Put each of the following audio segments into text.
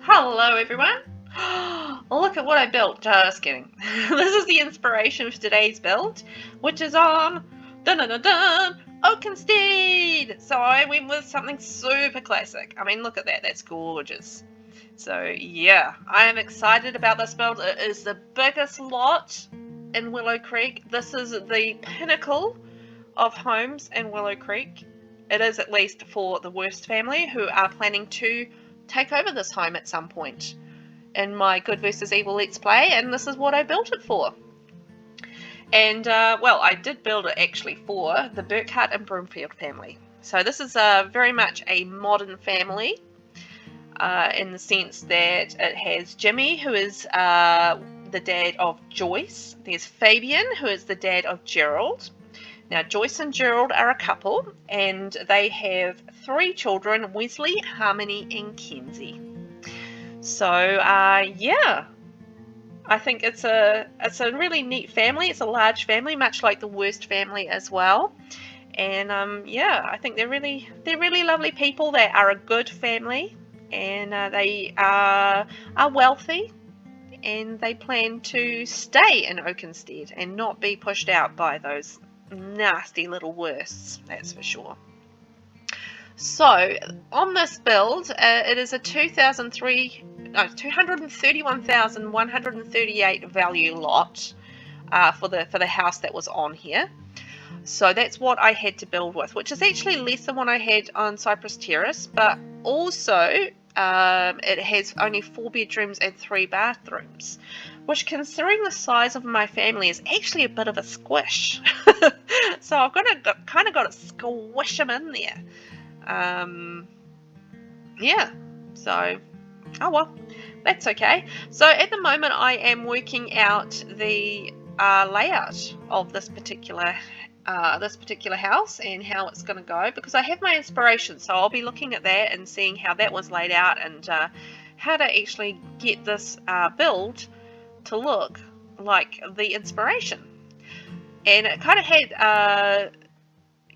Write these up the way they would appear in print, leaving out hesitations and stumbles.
Hello everyone! Look at what I built, just kidding. This is the inspiration for today's build, which is on Oakenstead! So I went with something super classic. I mean, look at that, that's gorgeous. So yeah, I am excited about this build. It is the biggest lot in Willow Creek. This is the pinnacle of homes in Willow Creek. It is, at least for the Worst family, who are planning to take over this home at some point in my Good versus Evil Let's Play, and this is what I built it for. And well, I did build it actually for the Burkhart and Broomfield family. So this is very much a modern family in the sense that it has Jimmy, who is the dad of Joyce. There's Fabian, who is the dad of Gerald. Now, Joyce and Gerald are a couple, and they have 3 children, Wesley, Harmony, and Kenzie. So, yeah, I think it's a really neat family. It's a large family, much like the Worst family as well. And yeah, I think they're really lovely people. They are a good family, and they are wealthy, and they plan to stay in Oakenstead and not be pushed out by those nasty little worsts, that's for sure. So on this build, it is a 231,138 value lot for the house that was on here. So that's what I had to build with, which is actually less than what I had on Cypress Terrace, but also it has only 4 bedrooms and 3 bathrooms, which, considering the size of my family, is actually a bit of a squish. So I've kind of got to squish them in there. Yeah, so oh well, that's okay. So at the moment I am working out the layout of this particular house and how it's going to go, because I have my inspiration, so I'll be looking at that and seeing how that was laid out, and how to actually get this build to look like the inspiration. And it kind of had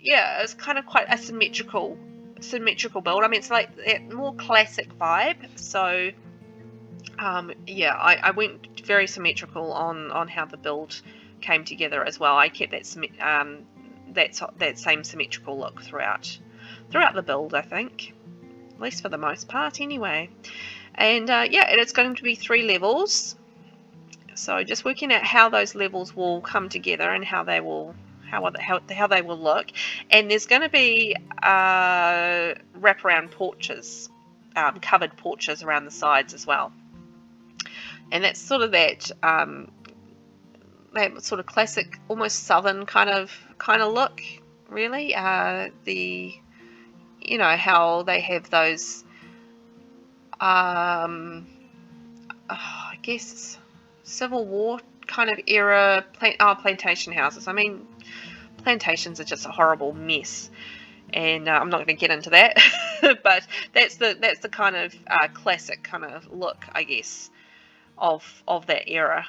yeah, it's kind of quite a symmetrical build. I mean, it's like that more classic vibe, so yeah, I went very symmetrical on how the build came together as well. I kept that same symmetrical look throughout the build, I think, at least for the most part anyway. And yeah, it's going to be 3 levels, so just working out how those levels will come together and how they will look. And there's going to be wraparound porches, covered porches around the sides as well. And that's sort of that sort of classic, almost southern kind of look, really. You know how they have those I guess Civil War kind of era plantation houses. I mean, plantations are just a horrible mess, and I'm not going to get into that. But that's the kind of classic kind of look, I guess, of that era,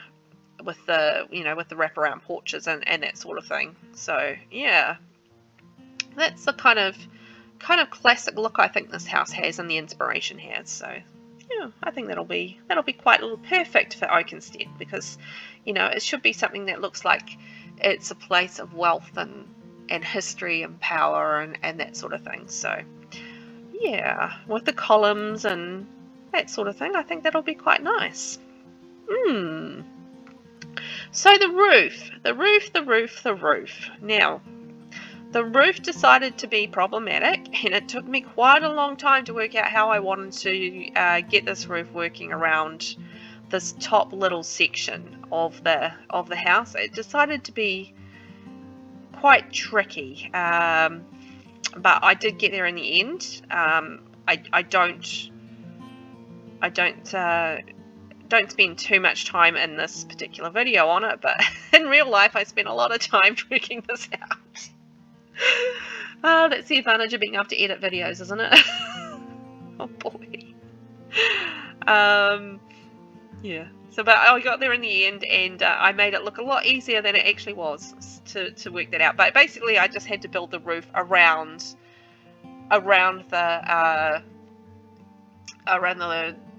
with the with the wraparound porches and that sort of thing. So yeah, that's the kind of classic look I think this house has and the inspiration has. So yeah, I think that'll be quite perfect for Oakenstead, because it should be something that looks like it's a place of wealth and history and power and that sort of thing. So yeah, with the columns and that sort of thing, I think that'll be quite nice. So the roof. Now, the roof decided to be problematic, and it took me quite a long time to work out how I wanted to get this roof working around this top little section of the house. It decided to be quite tricky, but I did get there in the end. I don't spend too much time in this particular video on it, but in real life I spent a lot of time working this out. Oh, that's the advantage of being able to edit videos, isn't it? Oh boy. Yeah. So, but I got there in the end, and I made it look a lot easier than it actually was to work that out. But basically, I just had to build the roof around the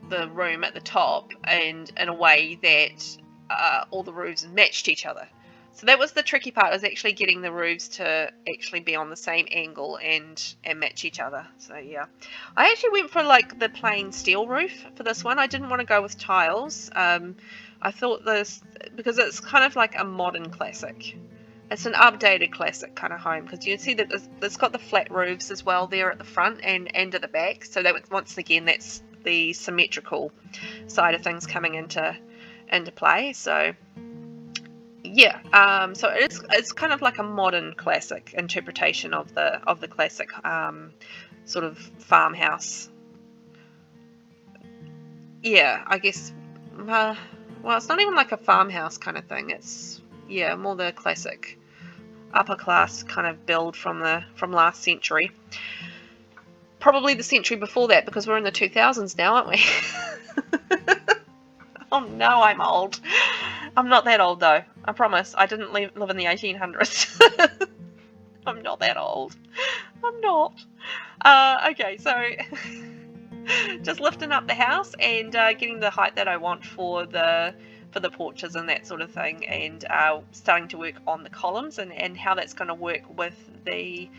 the room at the top, and in a way that all the roofs matched each other. So that was the tricky part, was actually getting the roofs to actually be on the same angle and match each other. So yeah, I actually went for like the plain steel roof for this one. I didn't want to go with tiles. I thought this, because it's kind of like a modern classic. It's an updated classic kind of home, because you can see that it's got the flat roofs as well there at the front and at the back. So that, once again, that's the symmetrical side of things coming into play. So yeah, so it's kind of like a modern classic interpretation of the classic sort of farmhouse. Yeah, I guess. Well, it's not even like a farmhouse kind of thing. It's, yeah, more the classic upper class kind of build from last century. Probably the century before that, because we're in the 2000s now, aren't we? Oh no, I'm old. I'm not that old though. I promise. I didn't live in the 1800s. I'm not that old. I'm not. Okay, so just lifting up the house and getting the height that I want for the porches and that sort of thing, and starting to work on the columns and how that's going to work with the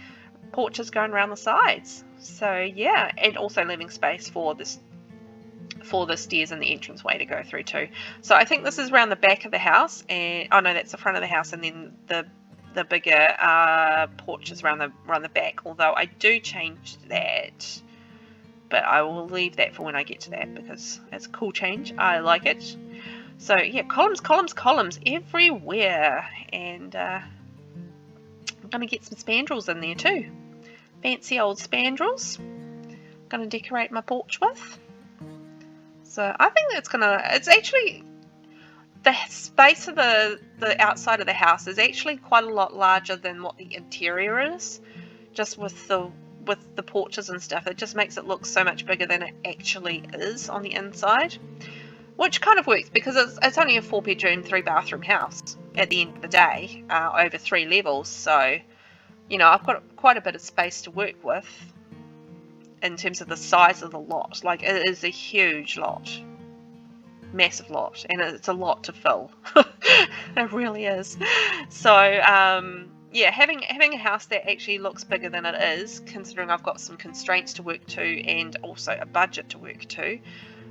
porches going around the sides. So yeah, and also leaving space for the stairs and the entranceway to go through too. So I think this is around the back of the house, and oh no, that's the front of the house, and then the bigger porch is around the back. Although I do change that, but I will leave that for when I get to that, because it's a cool change. I like it. So yeah, columns everywhere, and I'm gonna get some spandrels in there too. Fancy old spandrels. Gonna decorate my porch with. So I think it's actually, the space of the outside of the house is actually quite a lot larger than what the interior is, just with the porches and stuff. It just makes it look so much bigger than it actually is on the inside, which kind of works, because it's only a 4-bedroom 3-bathroom house at the end of the day, over 3 levels. So you know, I've got quite a bit of space to work with in terms of the size of the lot. Like, it is a huge lot, massive lot, and it's a lot to fill. It really is. So yeah, having a house that actually looks bigger than it is, considering I've got some constraints to work to and also a budget to work to,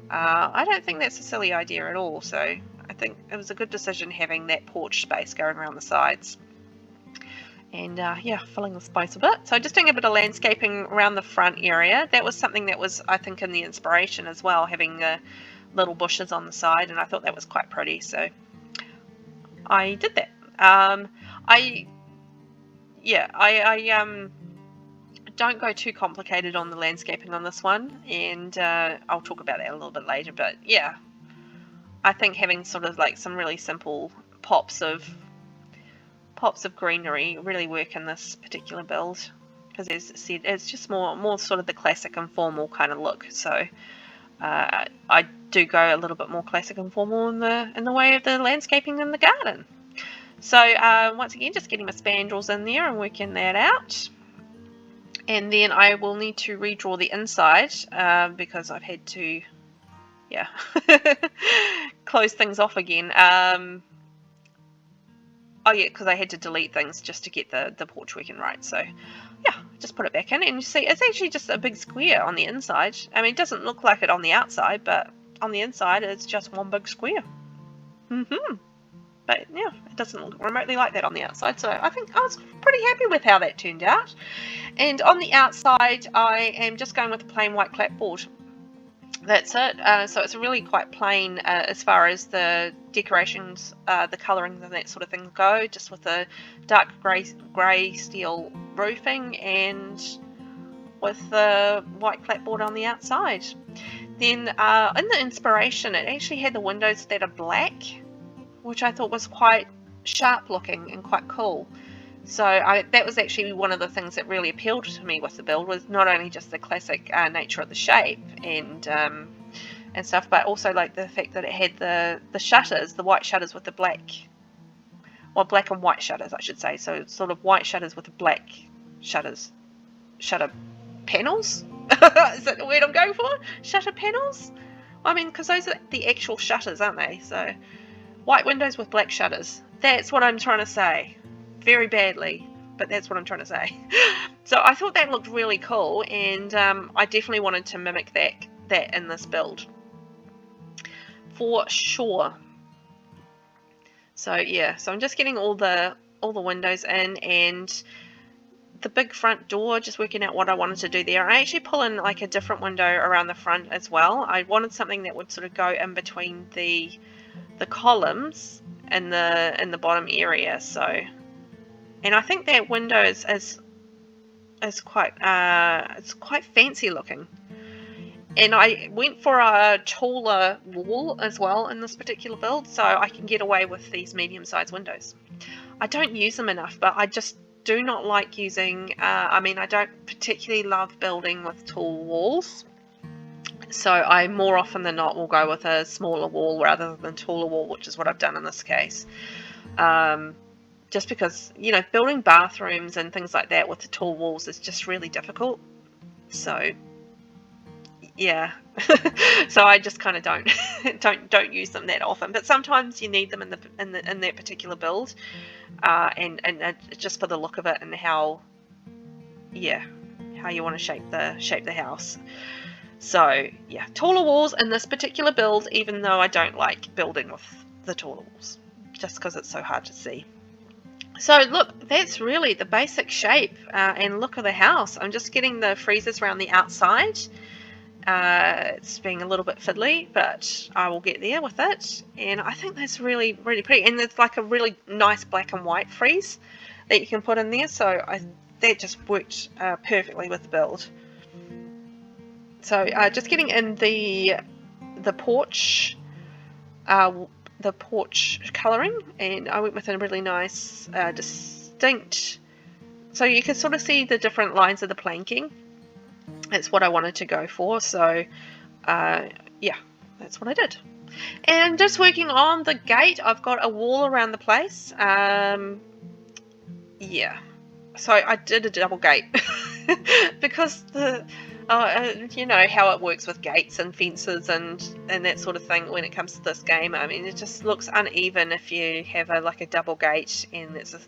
I don't think that's a silly idea at all. So I think it was a good decision having that porch space going around the sides. And yeah, filling the space a bit. So just doing a bit of landscaping around the front area. That was something that was, I think, in the inspiration as well, having the little bushes on the side, and I thought that was quite pretty, so I did that. I don't go too complicated on the landscaping on this one, and I'll talk about that a little bit later. But yeah, I think having sort of like some really simple pops of greenery really work in this particular build, because as I said, it's just more sort of the classic and formal kind of look. So I do go a little bit more classic and formal in the way of the landscaping in the garden. So once again, just getting my spandrels in there and working that out. And then I will need to redraw the inside, because I've had to, yeah, close things off again. Oh yeah, because I had to delete things just to get the porch working right. So yeah, just put it back in, and you see it's actually just a big square on the inside. I mean, it doesn't look like it on the outside, but on the inside it's just one big square. But yeah, it doesn't look remotely like that on the outside. So I think I was pretty happy with how that turned out. And on the outside, I am just going with a plain white clapboard. That's it. So it's really quite plain as far as the decorations, the colouring and that sort of thing go, just with a dark grey steel roofing and with the white clapboard on the outside. Then in the inspiration, it actually had the windows that are black, which I thought was quite sharp looking and quite cool. So that was actually one of the things that really appealed to me with the build, was not only just the classic nature of the shape and stuff, but also like the fact that it had the shutters, the white shutters with the black, well, black and white shutters, I should say. So it's sort of white shutters with the black shutter panels. Is that the word I'm going for? Shutter panels? I mean, because those are the actual shutters, aren't they? So, white windows with black shutters. That's what I'm trying to say. Very badly, but that's what I'm trying to say. So I thought that looked really cool, and I definitely wanted to mimic that in this build. For sure. So yeah, so I'm just getting all the windows in, and the big front door, just working out what I wanted to do there. I actually pull in like a different window around the front as well. I wanted something that would sort of go in between the columns in the bottom area. So, and I think that window is quite it's quite fancy looking. And I went for a taller wall as well in this particular build, so I can get away with these medium-sized windows. I don't use them enough, but I just do not like using, I mean, I don't particularly love building with tall walls. So I more often than not will go with a smaller wall rather than taller wall, which is what I've done in this case. Just because, you know, building bathrooms and things like that with the tall walls is just really difficult. So yeah, so I just kind of don't use them that often, but sometimes you need them in that particular build, and just for the look of it and how you want to shape the house. So yeah, taller walls in this particular build, even though I don't like building with the taller walls, just because it's so hard to see. So look, that's really the basic shape and look of the house. I'm just getting the freezers around the outside. It's being a little bit fiddly, but I will get there with it, and I think that's really, really pretty. And it's like a really nice black and white frieze that you can put in there, so that just worked perfectly with the build. So just getting in the porch colouring, and I went with a really nice distinct, so you can sort of see the different lines of the planking. That's what I wanted to go for, so yeah, that's what I did. And just working on the gate, I've got a wall around the place. Yeah, so I did a double gate because you know how it works with gates and fences and that sort of thing when it comes to this game. I mean, it just looks uneven if you have like a double gate and it's a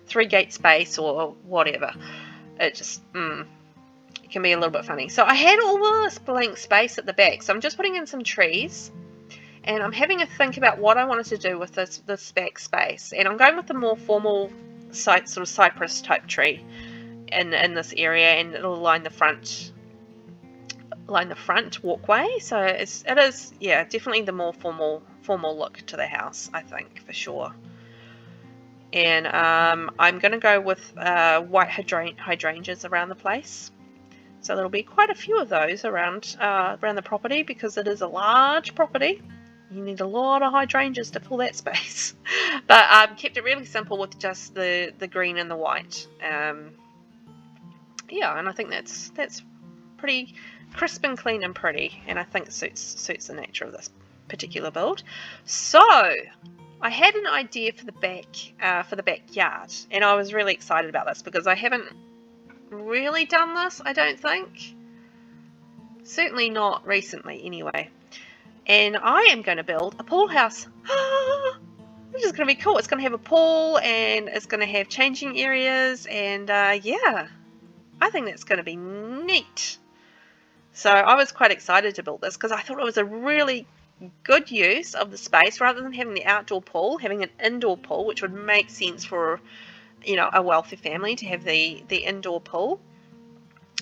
3-gate space or whatever. It just it can be a little bit funny. So I had all this blank space at the back, so I'm just putting in some trees, and I'm having a think about what I wanted to do with this back space, and I'm going with the more formal sort of cypress type tree in this area, and it'll line the front walkway. So it is definitely the more formal look to the house, I think, for sure. And I'm going to go with white hydrangeas around the place. So there'll be quite a few of those around the property, because it is a large property. You need a lot of hydrangeas to fill that space. But kept it really simple with just the green and the white. Yeah, and I think that's pretty crisp and clean and pretty, and I think it suits the nature of this particular build. So I had an idea for the backyard, and I was really excited about this because I haven't really done this, I don't think. Certainly not recently, anyway. And I am going to build a pool house. This is going to be cool. It's going to have a pool, and it's going to have changing areas, and yeah, I think that's going to be neat. So I was quite excited to build this because I thought it was a really good use of the space. Rather than having the outdoor pool, having an indoor pool, which would make sense for, you know, a wealthy family to have the indoor pool.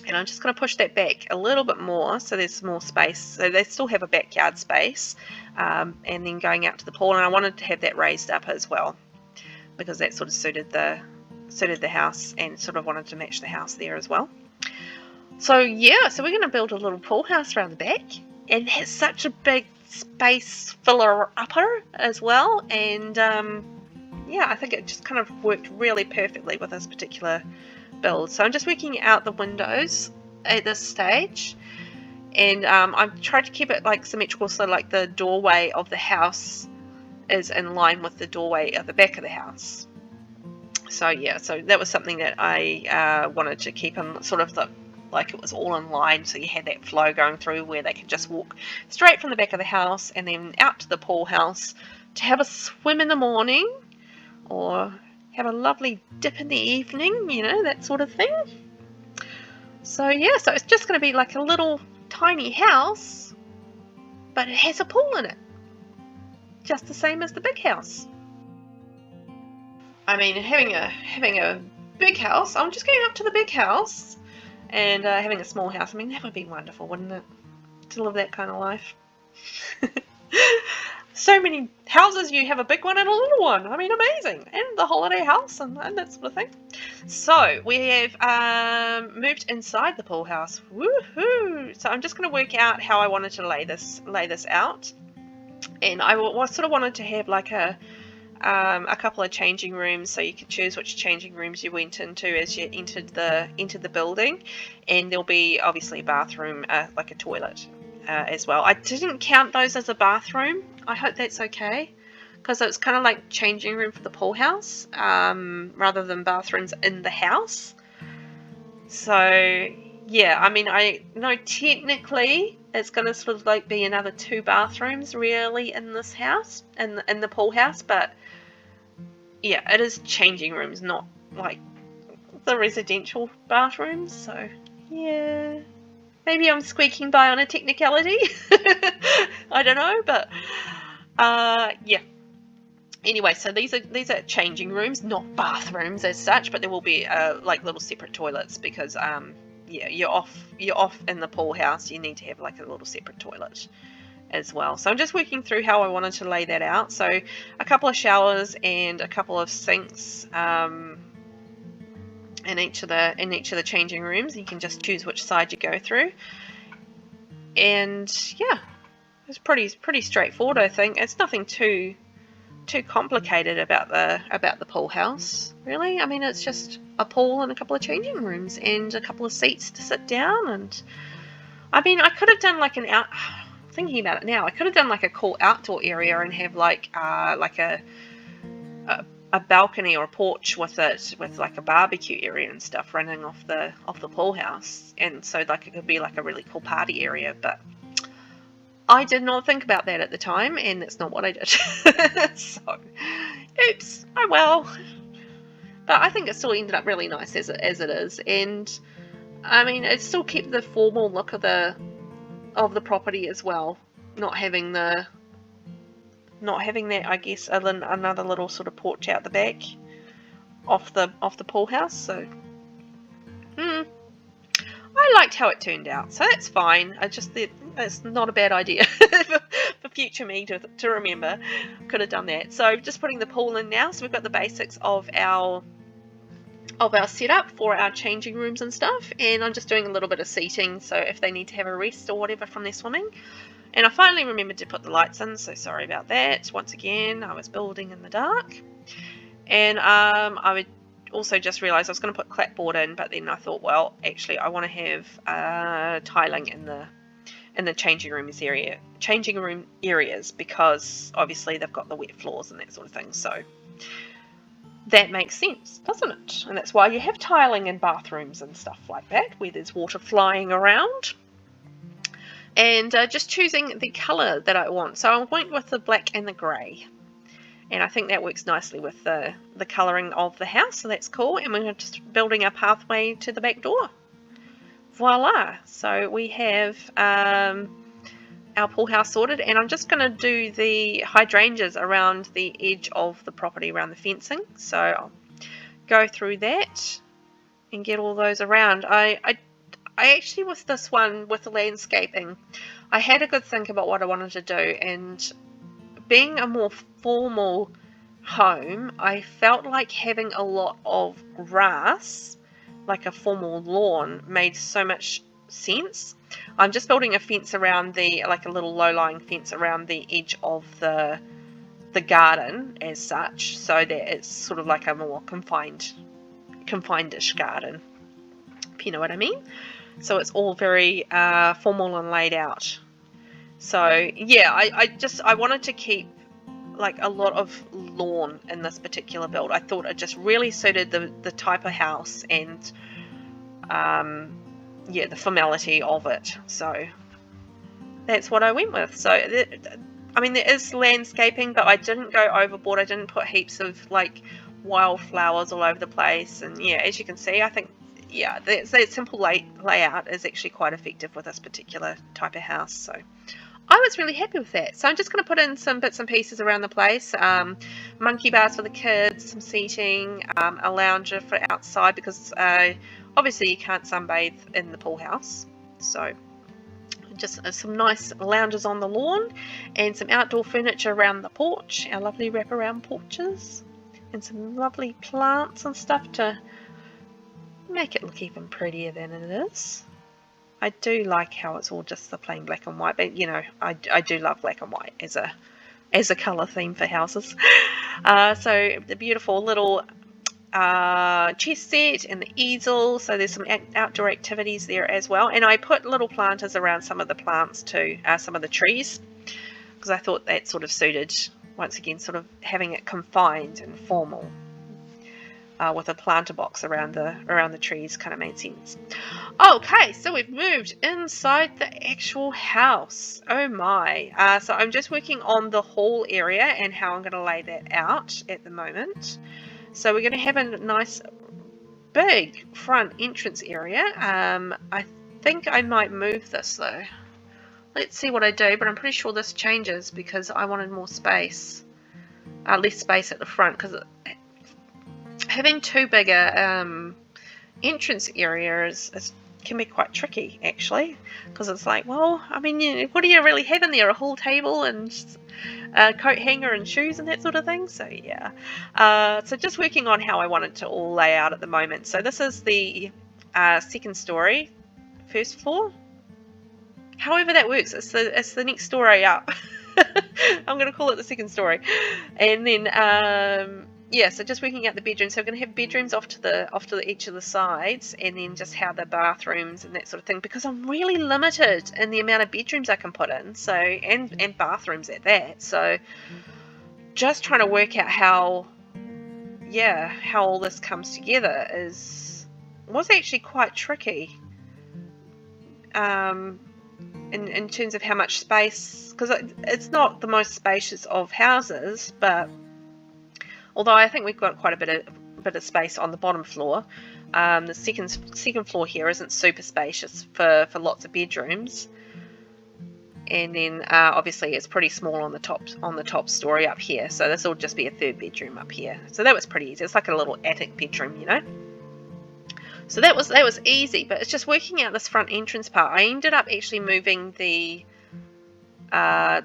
And I'm just going to push that back a little bit more so there's more space. So they still have a backyard space, and then going out to the pool. And I wanted to have that raised up as well because that sort of suited the house, and sort of wanted to match the house there as well. So yeah, so we're going to build a little pool house around the back, and it's such a big space filler upper as well. And yeah, I think it just kind of worked really perfectly with this particular build. So I'm just working out the windows at this stage, and I've tried to keep it like symmetrical, so like the doorway of the house is in line with the doorway at the back of the house. So yeah, so that was something that I wanted to keep in sort of the like it was all in line, so you had that flow going through where they could just walk straight from the back of the house and then out to the pool house to have a swim in the morning or have a lovely dip in the evening, you know, that sort of thing. So yeah, so it's just going to be like a little tiny house, but it has a pool in it, just the same as the big house. I mean, having a big house, I'm just going up to the big house, and having a small house, I mean, that would be wonderful, wouldn't it, to live that kind of life? So many houses, you have a big one and a little one. I mean, amazing. And the holiday house and that sort of thing. So we have moved inside the pool house. Woohoo! So I'm just going to work out how I wanted to lay this out. And I sort of wanted to have like a couple of changing rooms, so you could choose which changing rooms you went into as you entered the building. And there'll be obviously a bathroom, like a toilet. As well. I didn't count those as a bathroom. I hope that's okay, because it's kind of like changing room for the pool house rather than bathrooms in the house. So yeah, I mean, I know technically it's going to sort of like be another 2 bathrooms really in this house, in the pool house, but yeah, it is changing rooms, not like the residential bathrooms. So yeah. Maybe I'm squeaking by on a technicality. I don't know, but yeah. Anyway, so these are changing rooms, not bathrooms as such, but there will be like little separate toilets because yeah, you're off in the pool house. You need to have like a little separate toilet as well. So I'm just working through how I wanted to lay that out. So a couple of showers and a couple of sinks. In each of the changing rooms. You can just choose which side you go through, and yeah, it's pretty straightforward. I think it's nothing too complicated about the pool house, really. I mean, it's just a pool and a couple of changing rooms and a couple of seats to sit down. And I mean, I could have done like thinking about it now, I could have done like a cool outdoor area and have like a balcony or a porch with it, with like a barbecue area and stuff running off the pool house, and so like it could be like a really cool party area. But I did not think about that at the time, and that's not what I did. So oops, oh well. But I think it still ended up really nice as it is, and I mean, it still kept the formal look of the property as well, not having that, I guess, another little sort of porch out the back off the pool house. So I liked how it turned out, so that's fine. I just think it's not a bad idea for future me to remember. Could have done that. So just putting the pool in now. So we've got the basics of our setup for our changing rooms and stuff, and I'm just doing a little bit of seating, so if they need to have a rest or whatever from their swimming. And I finally remembered to put the lights in, so sorry about that. Once again, I was building in the dark. And I would also just realised I was going to put clapboard in, but then I thought, well, actually I want to have tiling in the changing room areas, because obviously they've got the wet floors and that sort of thing. So that makes sense, doesn't it? And that's why you have tiling in bathrooms and stuff like that, where there's water flying around. And just choosing the colour that I want. So I went with the black and the grey. And I think that works nicely with the colouring of the house, so that's cool. And we're just building a pathway to the back door. Voila! So we have our pool house sorted, and I'm just going to do the hydrangeas around the edge of the property, around the fencing. So I'll go through that and get all those around. I actually, with this one, with the landscaping, I had a good think about what I wanted to do, and being a more formal home, I felt like having a lot of grass, like a formal lawn, made so much sense. I'm just building a fence around like a little low-lying fence around the edge of the garden as such, so that it's sort of like a more confined-ish garden, if you know what I mean. So it's all very formal and laid out. So yeah, I wanted to keep like a lot of lawn in this particular build. I thought it just really suited the type of house, and yeah, the formality of it. So that's what I went with. So I mean, there is landscaping, but I didn't go overboard. I didn't put heaps of like wildflowers all over the place. And yeah, as you can see, I think, yeah, that simple layout is actually quite effective with this particular type of house. So I was really happy with that. So I'm just going to put in some bits and pieces around the place. Monkey bars for the kids, some seating, a lounger for outside, because obviously you can't sunbathe in the pool house. So just some nice lounges on the lawn, and some outdoor furniture around the porch, our lovely wraparound porches, and some lovely plants and stuff to make it look even prettier than it is. I do like how it's all just the plain black and white, but you know, I do love black and white as a colour theme for houses. So the beautiful little chess set and the easel, so there's some outdoor activities there as well. And I put little planters around some of the plants too, some of the trees, because I thought that sort of suited, once again, sort of having it confined and formal. With a planter box around the trees kind of made sense. Okay, so we've moved inside the actual house. Oh my. So I'm just working on the hall area and how I'm going to lay that out at the moment. So we're going to have a nice big front entrance area. I think I might move this though. Let's see what I do, but I'm pretty sure this changes because I wanted more space. Less space at the front, because having too big a entrance areas can be quite tricky actually, because it's like, well, I mean, what do you really have in there? A whole table and a coat hanger and shoes and that sort of thing. So yeah, so just working on how I want it to all lay out at the moment. So this is the second story, first floor, however that works. It's the next story up. I'm going to call it the second story. And then yeah, so just working out the bedrooms. So we're going to have bedrooms off to each of the sides, and then just how the bathrooms and that sort of thing, because I'm really limited in the amount of bedrooms I can put in, so and bathrooms at that. So just trying to work out how all this comes together was actually quite tricky. In terms of how much space, because it's not the most spacious of houses, but although I think we've got quite a bit of space on the bottom floor. The second floor here isn't super spacious for lots of bedrooms, and then obviously it's pretty small on the top story up here. So this will just be a third bedroom up here. So that was pretty easy. It's like a little attic bedroom, you know. So that was easy, but it's just working out this front entrance part. I ended up actually moving the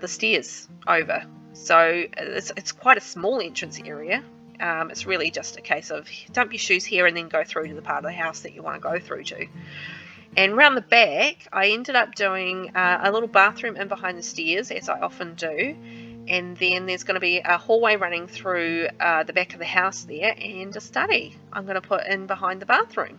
stairs over. So it's quite a small entrance area. It's really just a case of dump your shoes here and then go through to the part of the house that you want to go through to. And round the back, I ended up doing a little bathroom in behind the stairs, as I often do. And then there's going to be a hallway running through the back of the house there, and a study I'm going to put in behind the bathroom.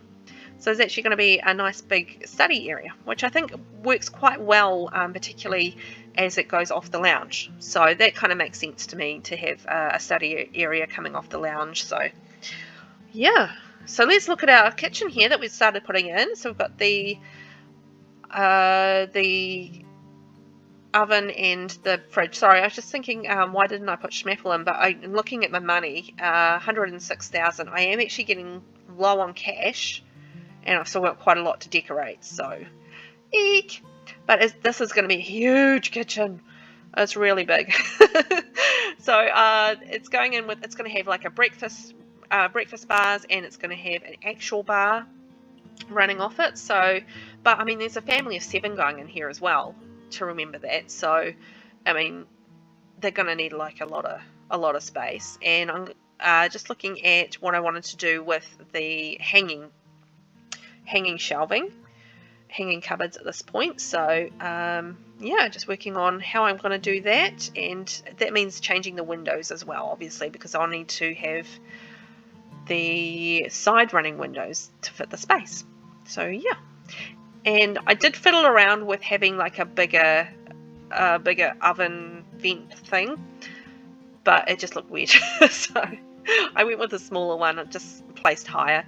So there's actually going to be a nice big study area, which I think works quite well, particularly as it goes off the lounge. So that kind of makes sense to me, to have a study area coming off the lounge. So yeah, so let's look at our kitchen here that we've started putting in. So we've got the oven and the fridge. Sorry, I was just thinking, why didn't I put Schmappel in? But I'm looking at my money, 106,000. I am actually getting low on cash, and I've still got quite a lot to decorate. So eek. But this is going to be a huge kitchen. It's really big. So it's going to have like a breakfast bars, and it's going to have an actual bar running off it. So, but I mean, there's a family of 7 going in here as well, to remember that. So, I mean, they're going to need like a lot of space. And I'm just looking at what I wanted to do with the hanging shelving, hanging cupboards at this point. So yeah, just working on how I'm going to do that, and that means changing the windows as well, obviously, because I'll need to have the side running windows to fit the space. So yeah, and I did fiddle around with having like a bigger oven vent thing, but it just looked weird. So I went with a smaller one. It just placed higher.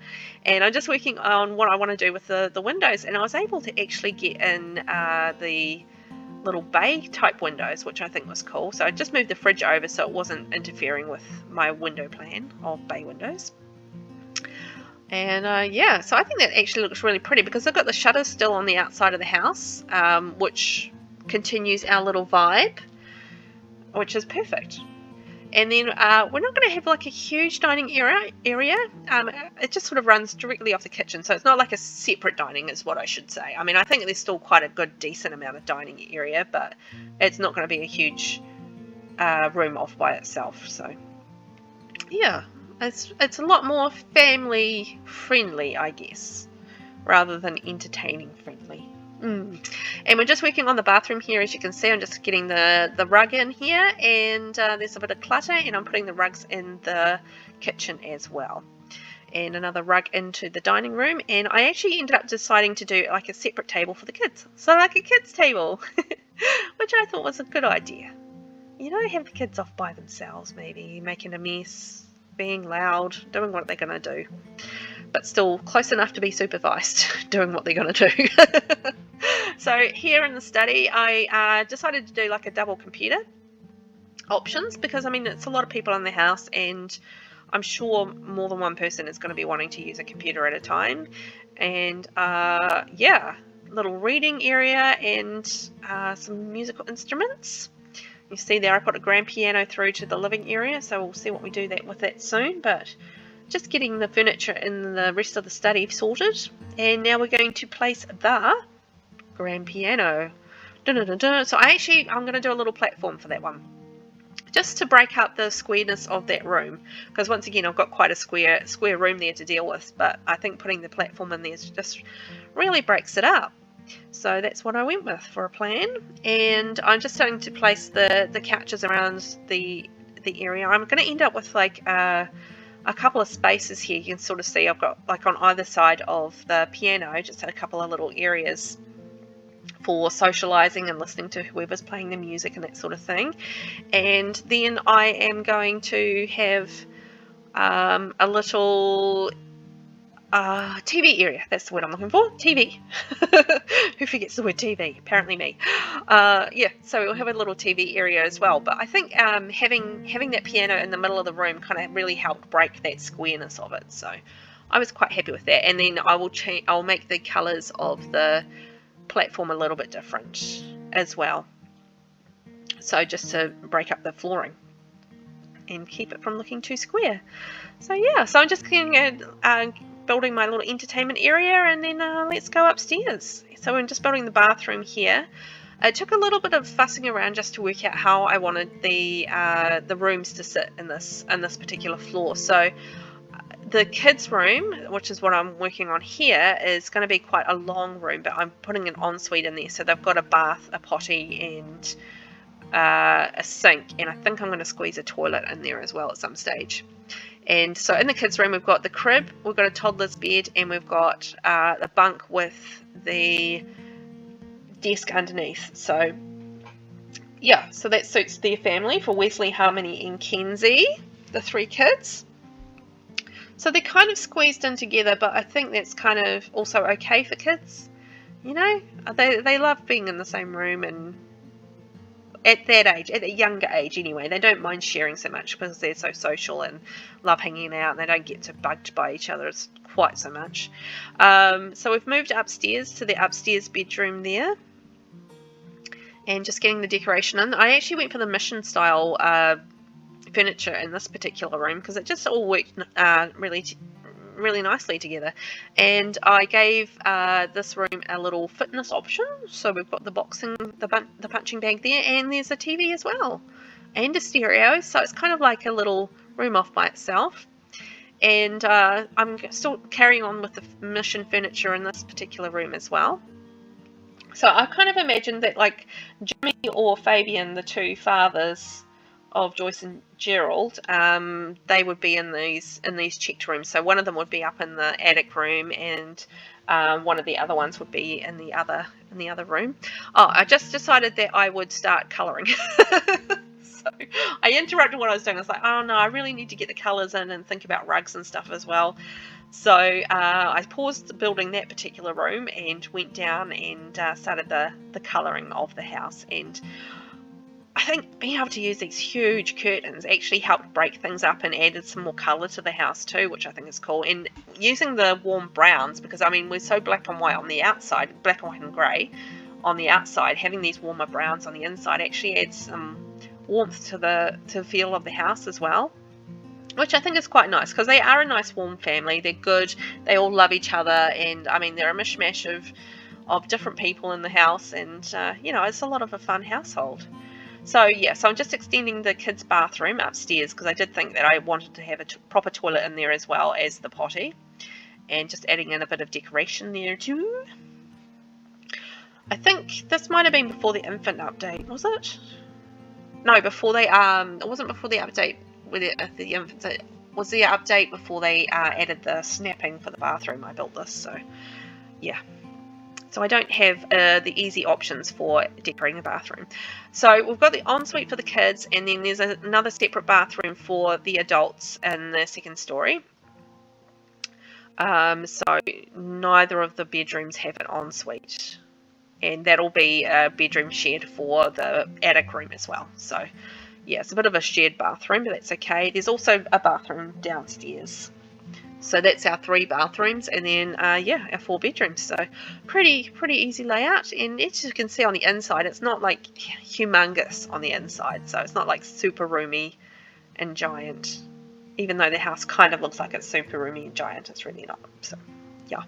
And I'm just working on what I want to do with the windows, and I was able to actually get in the little bay type windows, which I think was cool. So I just moved the fridge over so it wasn't interfering with my window plan of bay windows. And yeah, so I think that actually looks really pretty because I've got the shutters still on the outside of the house, which continues our little vibe, which is perfect. And then we're not going to have like a huge dining area. It just sort of runs directly off the kitchen, so it's not like a separate dining is what I should say. I mean, I think there's still quite a good decent amount of dining area, but it's not going to be a huge room off by itself. So yeah, it's a lot more family friendly, I guess, rather than entertaining friendly. And we're just working on the bathroom here. As you can see, I'm just getting the rug in here, and there's a bit of clutter, and I'm putting the rugs in the kitchen as well, and another rug into the dining room. And I actually ended up deciding to do like a separate table for the kids, so like a kids table, which I thought was a good idea. You know, have the kids off by themselves, maybe making a mess, being loud, doing what they're going to do, but still close enough to be supervised doing what they're going to do. So here in the study, I decided to do like a double computer options, because I mean, it's a lot of people in the house, and I'm sure more than one person is going to be wanting to use a computer at a time. And yeah, little reading area and some musical instruments. You see there I put a grand piano through to the living area, so we'll see what we do with that soon, but just getting the furniture in the rest of the study sorted. And now we're going to place the grand piano. So I'm going to do a little platform for that one, just to break up the squareness of that room, because once again I've got quite a square room there to deal with, but I think putting the platform in there just really breaks it up. So that's what I went with for a plan. And I'm just starting to place the couches around the area. I'm going to end up with like a couple of spaces here. You can sort of see I've got like on either side of the piano just a couple of little areas for socializing and listening to whoever's playing the music and that sort of thing. And then I am going to have a little TV area. That's the word I'm looking for. TV. Who forgets the word TV? Apparently me. Yeah, so we'll have a little TV area as well. But I think having that piano in the middle of the room kind of really helped break that squareness of it. So I was quite happy with that. And then I'll make the colours of the platform a little bit different as well. So just to break up the flooring and keep it from looking too square. So yeah, so I'm just going to building my little entertainment area, and then let's go upstairs. So I'm just building the bathroom here. It took a little bit of fussing around just to work out how I wanted the rooms to sit in this particular floor. So the kids' room, which is what I'm working on here, is going to be quite a long room, but I'm putting an ensuite in there. So they've got a bath, a potty, and a sink, and I think I'm going to squeeze a toilet in there as well at some stage. And so in the kids' room, we've got the crib, we've got a toddler's bed, and we've got the bunk with the desk underneath. So yeah, so that suits their family for Wesley, Harmony, and Kenzie, the three kids. So they're kind of squeezed in together, but I think that's kind of also okay for kids. You know, they love being in the same room, and at that age, at a younger age anyway, they don't mind sharing so much because they're so social and love hanging out, and they don't get too bugged by each other quite so much. So we've moved upstairs to the upstairs bedroom there, and just getting the decoration in. I actually went for the mission style furniture in this particular room because it just all worked really nicely together. And I gave this room a little fitness option, so we've got the punching bag there, and there's a TV as well, and a stereo, so it's kind of like a little room off by itself. And I'm still carrying on with the mission furniture in this particular room as well. So I kind of imagined that like Jimmy or Fabian, the two fathers of Joyce and Gerald, they would be in these checked rooms. So one of them would be up in the attic room, and one of the other ones would be in the other room. Oh, I just decided that I would start colouring. So I interrupted what I was doing. I was like, oh no, I really need to get the colours in and think about rugs and stuff as well. So I paused building that particular room and went down and started the colouring of the house. And I think being able to use these huge curtains actually helped break things up and added some more colour to the house too, which I think is cool. And using the warm browns, because I mean we're so black and white on the outside, black and white and grey on the outside, having these warmer browns on the inside actually adds some warmth to the feel of the house as well, which I think is quite nice, because they are a nice warm family. They're good, they all love each other, and I mean they're a mishmash of different people in the house, and you know, it's a lot of a fun household. So yeah, so I'm just extending the kids' bathroom upstairs because I did think that I wanted to have a proper toilet in there as well as the potty, and just adding in a bit of decoration there too. I think this might have been before the infant update, was it? No, before they it wasn't before the update with the infants. It was the update before they added the snapping for the bathroom. I built this, so yeah. So I don't have the easy options for decorating the bathroom. So we've got the ensuite for the kids, and then there's another separate bathroom for the adults in the second story. So neither of the bedrooms have an ensuite, and that'll be a bedroom shared for the attic room as well. So yeah, it's a bit of a shared bathroom, but that's okay. There's also a bathroom downstairs. So that's our 3 bathrooms, and then yeah, our 4 bedrooms. So pretty easy layout. And as you can see on the inside, it's not like humongous on the inside, so it's not like super roomy and giant, even though the house kind of looks like it's super roomy and giant. It's really not. So yeah.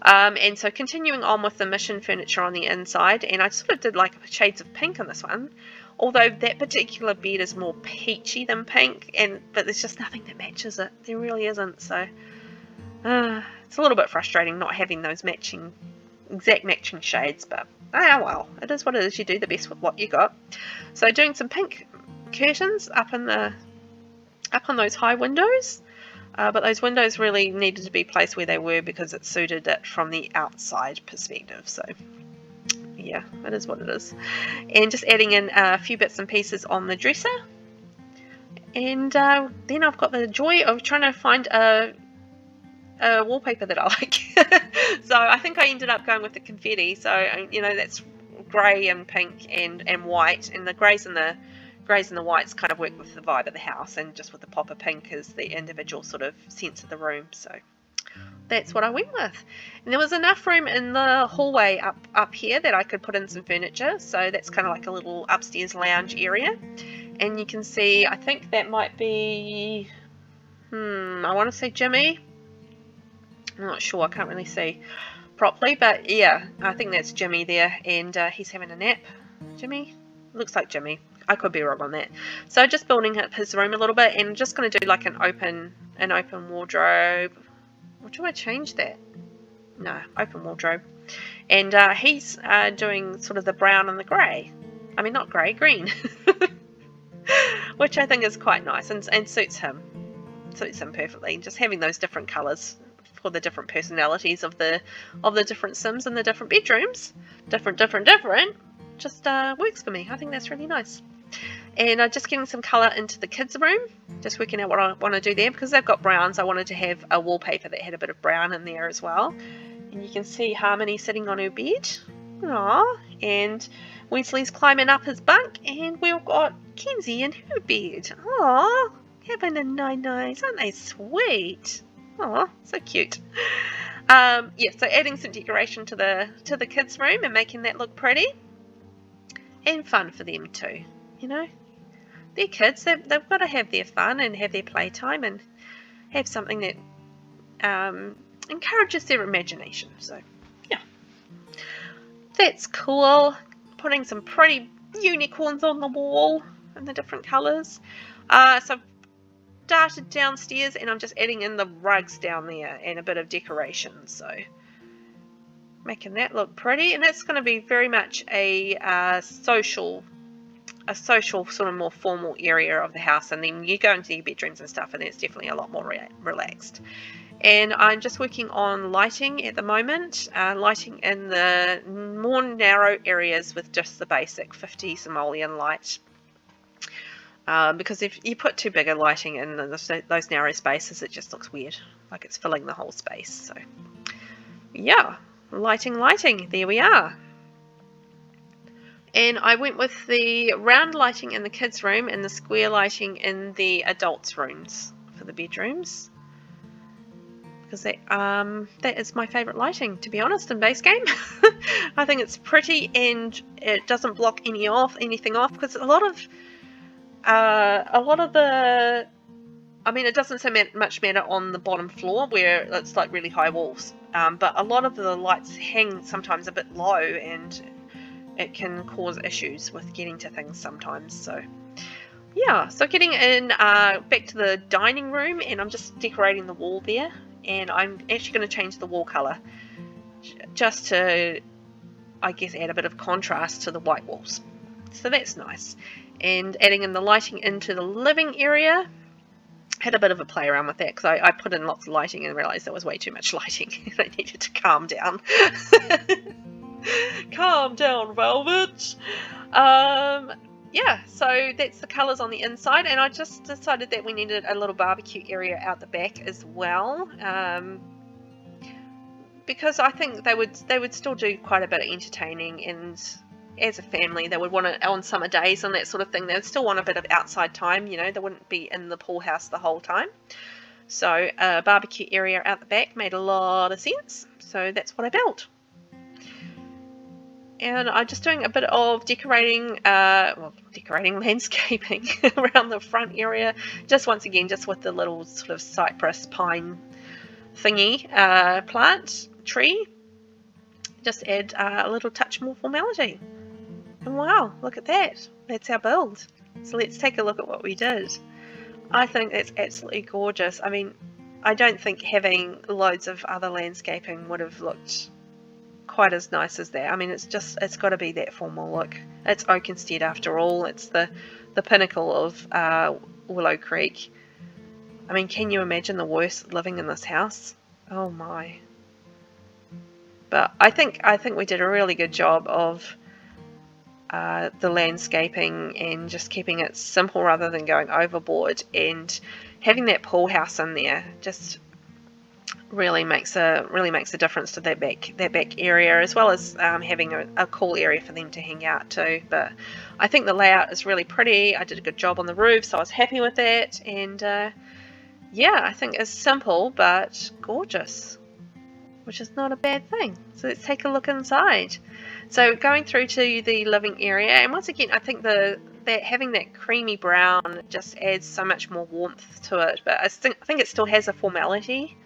And so continuing on with the mission furniture on the inside, and I sort of did like shades of pink on this one, although that particular bed is more peachy than pink, but there's just nothing that matches it. There really isn't. So it's a little bit frustrating not having those exact matching shades, but well, it is what it is. You do the best with what you got. So doing some pink curtains up on those high windows. But those windows really needed to be placed where they were because it suited it from the outside perspective. So yeah, it is what it is. And just adding in a few bits and pieces on the dresser. And then I've got the joy of trying to find a wallpaper that I like. So I think I ended up going with the confetti. So, you know, that's grey and pink and white. And the greys and the whites kind of work with the vibe of the house, and just with the pop of pink as the individual sort of sense of the room. So that's what I went with. And there was enough room in the hallway up here that I could put in some furniture. So that's kind of like a little upstairs lounge area. And you can see, I think that might be, I want to say Jimmy. I'm not sure, I can't really see properly, but yeah, I think that's Jimmy there, and he's having a nap. Jimmy? Looks like Jimmy. I could be wrong on that. So just building up his room a little bit, and just going to do like an open wardrobe. Or do I change that? No, open wardrobe. And he's doing sort of the brown and the grey. I mean, not grey, green. Which I think is quite nice and suits him. Suits him perfectly. Just having those different colours for the different personalities of the different Sims in the different bedrooms. Different. Just works for me. I think that's really nice. And just getting some colour into the kids' room, just working out what I want to do there, because they've got browns. I wanted to have a wallpaper that had a bit of brown in there as well. And you can see Harmony sitting on her bed. Aww. And Weasley's climbing up his bunk, and we've got Kenzie in her bed. Aww, having a nice. Aren't they sweet? Aww, so cute. Yeah, so adding some decoration to the kids' room and making that look pretty. And fun for them too, you know. They're kids, they've got to have their fun and have their playtime and have something that encourages their imagination. So, yeah. That's cool. Putting some pretty unicorns on the wall in the different colours. So I've darted downstairs, and I'm just adding in the rugs down there and a bit of decoration. So making that look pretty, and that's going to be very much a social sort of more formal area of the house, and then you go into your bedrooms and stuff, and it's definitely a lot more relaxed. And I'm just working on lighting at the moment, lighting in the more narrow areas with just the basic 50 simoleon light. because if you put too big a lighting in those narrow spaces, it just looks weird, like it's filling the whole space. So yeah, lighting, there we are. And I went with the round lighting in the kids' room and the square lighting in the adults' rooms for the bedrooms, because that is my favourite lighting, to be honest, in Basegame. I think it's pretty and it doesn't block anything off, because a lot of the, I mean, it doesn't so much matter on the bottom floor where it's like really high walls, but a lot of the lights hang sometimes a bit low, and it can cause issues with getting to things sometimes. So yeah, so getting in back to the dining room, and I'm just decorating the wall there, and I'm actually going to change the wall colour just to, I guess, add a bit of contrast to the white walls. So that's nice. And adding in the lighting into the living area, had a bit of a play around with that, because I put in lots of lighting and realised there was way too much lighting and I needed to calm down. Calm down, Velvet. Yeah, so that's the colours on the inside, and I just decided that we needed a little barbecue area out the back as well, because I think they would still do quite a bit of entertaining, and as a family they would want it on summer days and that sort of thing. They would still want a bit of outside time, you know, they wouldn't be in the pool house the whole time. So a barbecue area out the back made a lot of sense, so that's what I built. And I'm just doing a bit of decorating landscaping around the front area, just once again, just with the little sort of cypress pine thingy tree. Just add a little touch more formality. And wow, look at that. That's our build. So let's take a look at what we did. I think that's absolutely gorgeous. I mean, I don't think having loads of other landscaping would have looked quite as nice as that. I mean, it's got to be that formal look. It's Oakenstead after all. It's the pinnacle of Willow Creek. I mean, can you imagine the worst living in this house? Oh my. But I think we did a really good job of the landscaping and just keeping it simple rather than going overboard, and having that pool house in there just really makes a difference to that back area, as well as having a cool area for them to hang out too. But I think the layout is really pretty. I did a good job on the roof, so I was happy with that. And yeah, I think it's simple but gorgeous, which is not a bad thing. So let's take a look inside. So going through to the living area, and once again, I think that having that creamy brown just adds so much more warmth to it. But I think it still has a formality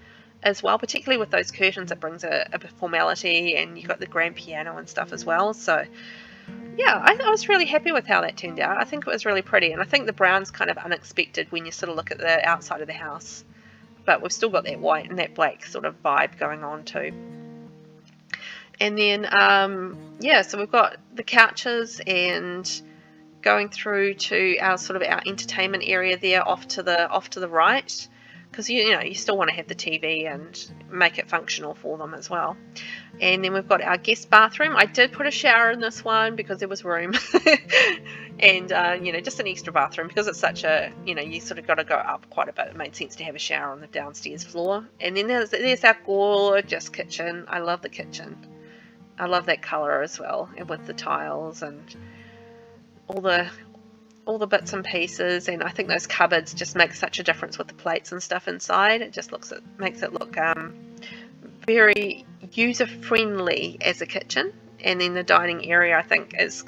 as well, particularly with those curtains. It brings a bit of formality, and you've got the grand piano and stuff as well. So yeah, I was really happy with how that turned out. I think it was really pretty, and I think the brown's kind of unexpected when you sort of look at the outside of the house, but we've still got that white and that black sort of vibe going on too. And then yeah, so we've got the couches, and going through to our entertainment area there off to the right, because you still want to have the TV and make it functional for them as well. And then we've got our guest bathroom. I did put a shower in this one because there was room, and just an extra bathroom because it's such a, you sort of got to go up quite a bit. It made sense to have a shower on the downstairs floor. And then there's our gorgeous kitchen. I love the kitchen. I love that colour as well, and with the tiles and all the bits and pieces. And I think those cupboards just make such a difference with the plates and stuff inside. It just makes it look very user friendly as a kitchen. And then the dining area, I think, is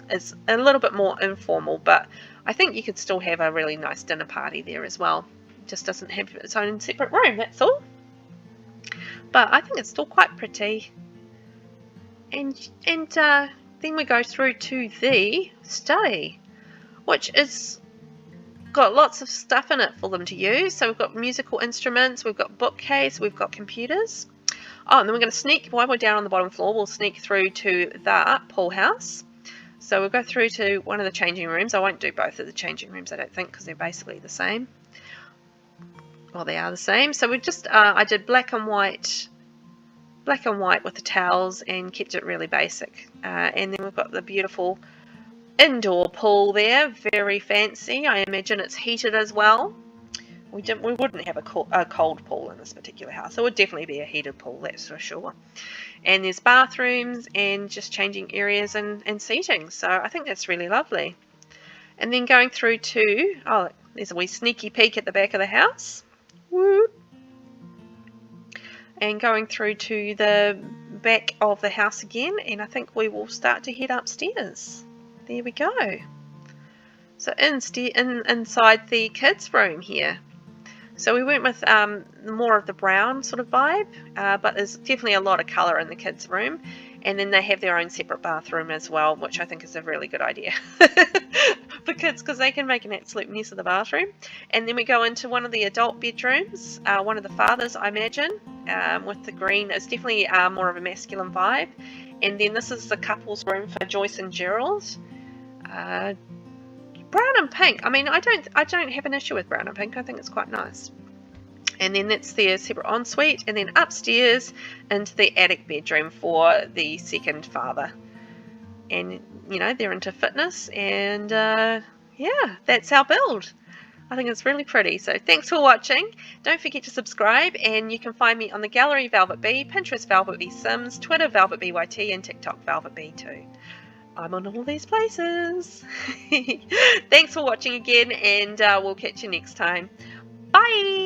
a little bit more informal, but I think you could still have a really nice dinner party there as well. It just doesn't have its own separate room, that's all. But I think it's still quite pretty. And then we go through to the study, which is got lots of stuff in it for them to use. So we've got musical instruments, we've got bookcase, we've got computers. Oh, and then we're going to sneak, while we're down on the bottom floor, we'll sneak through to the pool house. So we'll go through to one of the changing rooms. I won't do both of the changing rooms, I don't think, because they're basically the same. Well, they are the same. So we just, I did black and white with the towels and kept it really basic. And then we've got the beautiful indoor pool there, very fancy. I imagine it's heated as well. We wouldn't have a cold pool in this particular house. It would definitely be a heated pool, that's for sure. And there's bathrooms and just changing areas and seating. So I think that's really lovely. And then going through to, oh, there's a wee sneaky peek at the back of the house. Woo! And going through to the back of the house again, and I think we will start to head upstairs. There we go. So inside the kids' room here. So we went with more of the brown sort of vibe, but there's definitely a lot of colour in the kids' room. And then they have their own separate bathroom as well, which I think is a really good idea for kids, because they can make an absolute mess of the bathroom. And then we go into one of the adult bedrooms, one of the fathers, I imagine, with the green. It's definitely more of a masculine vibe. And then this is the couple's room for Joyce and Gerald. Brown and pink. I mean, I don't have an issue with brown and pink. I think it's quite nice. And then that's their separate ensuite, and then upstairs into the attic bedroom for the second father. And you know, they're into fitness, and yeah, that's our build. I think it's really pretty. So thanks for watching. Don't forget to subscribe, and you can find me on the gallery VelvettB, Pinterest VelvettB Sims, Twitter VelvettBYT, and TikTok VelvettB too. I'm on all these places. Thanks for watching again, and we'll catch you next time. Bye!